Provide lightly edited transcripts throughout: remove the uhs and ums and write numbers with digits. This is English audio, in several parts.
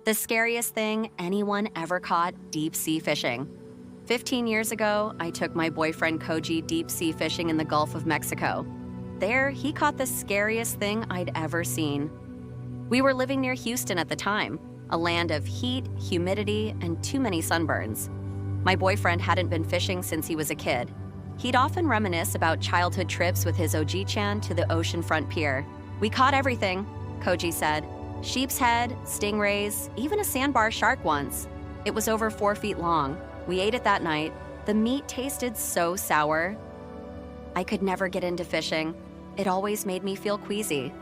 The scariest thing anyone ever caught deep sea fishing. 15 years ago, I took my boyfriend Koji deep sea fishing in the Gulf of Mexico. There, he caught the scariest thing I'd ever seen. We were living near Houston at the time, a land of heat, humidity, and too many sunburns. My boyfriend hadn't been fishing since he was a kid. He'd often reminisce about childhood trips with his Oji-chan to the oceanfront pier. "We caught everything," Koji said. "Sheep's head, stingrays, even a sandbar shark once. It was over 4 feet long. We ate it that night. The meat tasted so sour." I could never get into fishing. It always made me feel queasy.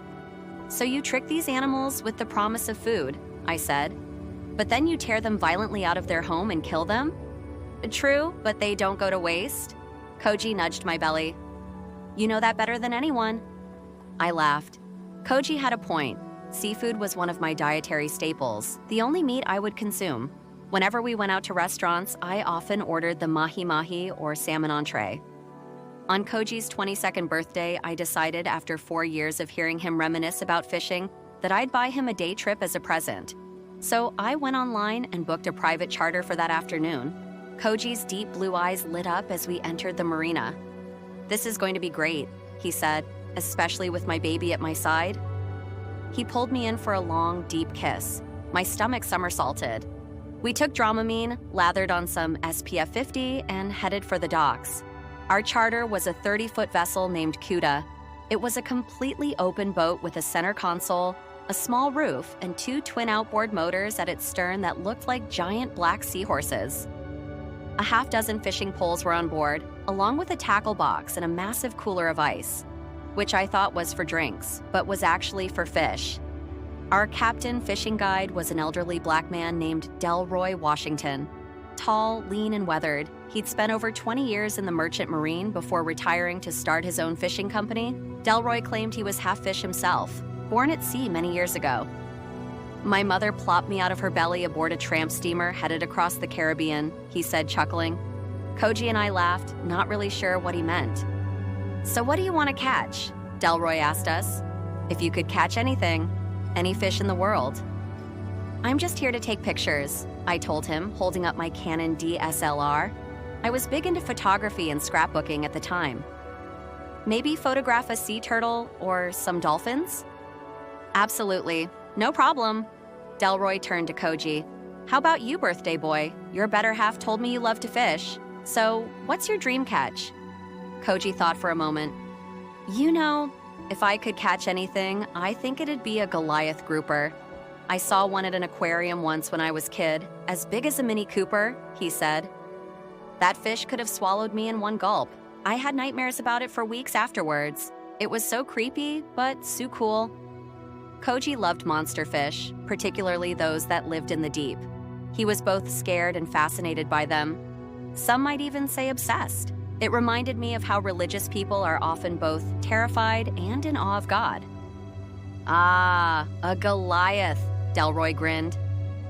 "So you trick these animals with the promise of food," I said. "But then you tear them violently out of their home and kill them?" "True, but they don't go to waste." Koji nudged my belly. "You know that better than anyone." I laughed. Koji had a point. Seafood was one of my dietary staples, the only meat I would consume. Whenever we went out to restaurants, I often ordered the mahi-mahi or salmon entree. On Koji's 22nd birthday, I decided after 4 years of hearing him reminisce about fishing that I'd buy him a day trip as a present. So I went online and booked a private charter for that afternoon. Koji's deep blue eyes lit up as we entered the marina. "This is going to be great," he said, "especially with my baby at my side." He pulled me in for a long, deep kiss. My stomach somersaulted. We took Dramamine, lathered on some SPF 50, and headed for the docks. Our charter was a 30-foot vessel named Cuda. It was a completely open boat with a center console, a small roof, and 2 twin outboard motors at its stern that looked like giant black seahorses. A half-dozen fishing poles were on board, along with a tackle box and a massive cooler of ice, which I thought was for drinks, but was actually for fish. Our captain fishing guide was an elderly black man named Delroy Washington. Tall, lean, and weathered, he'd spent over 20 years in the merchant marine before retiring to start his own fishing company. Delroy claimed he was half fish himself, born at sea many years ago. My mother plopped me out of her belly aboard a tramp steamer headed across the Caribbean, he said, chuckling. Koji and I laughed, not really sure what he meant. "So what do you want to catch?" Delroy asked us. "If you could catch anything, any fish in the world." "I'm just here to take pictures," I told him, holding up my Canon DSLR. I was big into photography and scrapbooking at the time. "Maybe photograph a sea turtle or some dolphins?" "Absolutely. No problem." Delroy turned to Koji. "How about you, birthday boy? Your better half told me you love to fish. So, what's your dream catch?" Koji thought for a moment. "You know, if I could catch anything, I think it'd be a Goliath grouper. I saw one at an aquarium once when I was kid, as big as a Mini Cooper," he said. "That fish could have swallowed me in one gulp. I had nightmares about it for weeks afterwards. It was so creepy, but so cool." Koji loved monster fish, particularly those that lived in the deep. He was both scared and fascinated by them. Some might even say obsessed. It reminded me of how religious people are often both terrified and in awe of God. "Ah, a Goliath," Delroy grinned.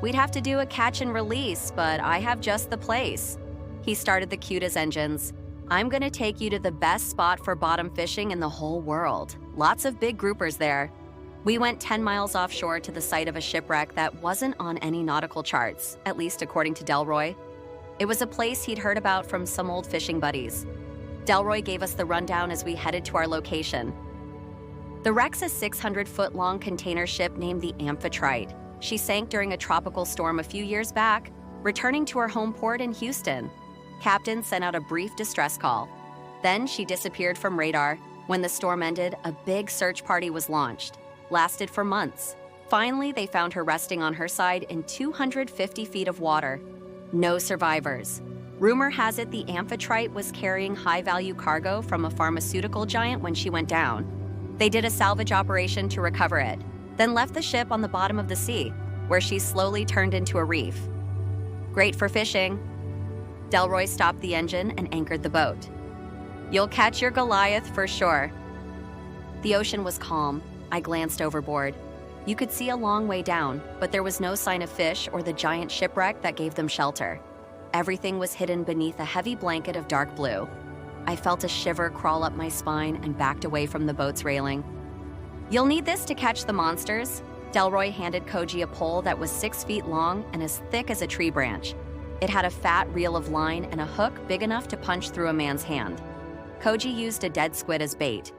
"We'd have to do a catch and release, but I have just the place." He started the Cuda's engines. "I'm gonna take you to the best spot for bottom fishing in the whole world. Lots of big groupers there." We went 10 miles offshore to the site of a shipwreck that wasn't on any nautical charts, at least according to Delroy. It was a place he'd heard about from some old fishing buddies. Delroy gave us the rundown as we headed to our location. The wreck's a 600-foot-long container ship named the Amphitrite. She sank during a tropical storm a few years back, returning to her home port in Houston. Captain sent out a brief distress call. Then she disappeared from radar. When the storm ended, a big search party was launched. Lasted for months. Finally, they found her resting on her side in 250 feet of water. No survivors. Rumor has it the Amphitrite was carrying high-value cargo from a pharmaceutical giant when she went down. They did a salvage operation to recover it, then left the ship on the bottom of the sea, where she slowly turned into a reef. "Great for fishing." Delroy stopped the engine and anchored the boat. "You'll catch your Goliath for sure." The ocean was calm. I glanced overboard. You could see a long way down, but there was no sign of fish or the giant shipwreck that gave them shelter. Everything was hidden beneath a heavy blanket of dark blue. I felt a shiver crawl up my spine and backed away from the boat's railing. "You'll need this to catch the monsters," Delroy handed Koji a pole that was 6 feet long and as thick as a tree branch. It had a fat reel of line and a hook big enough to punch through a man's hand. Koji used a dead squid as bait.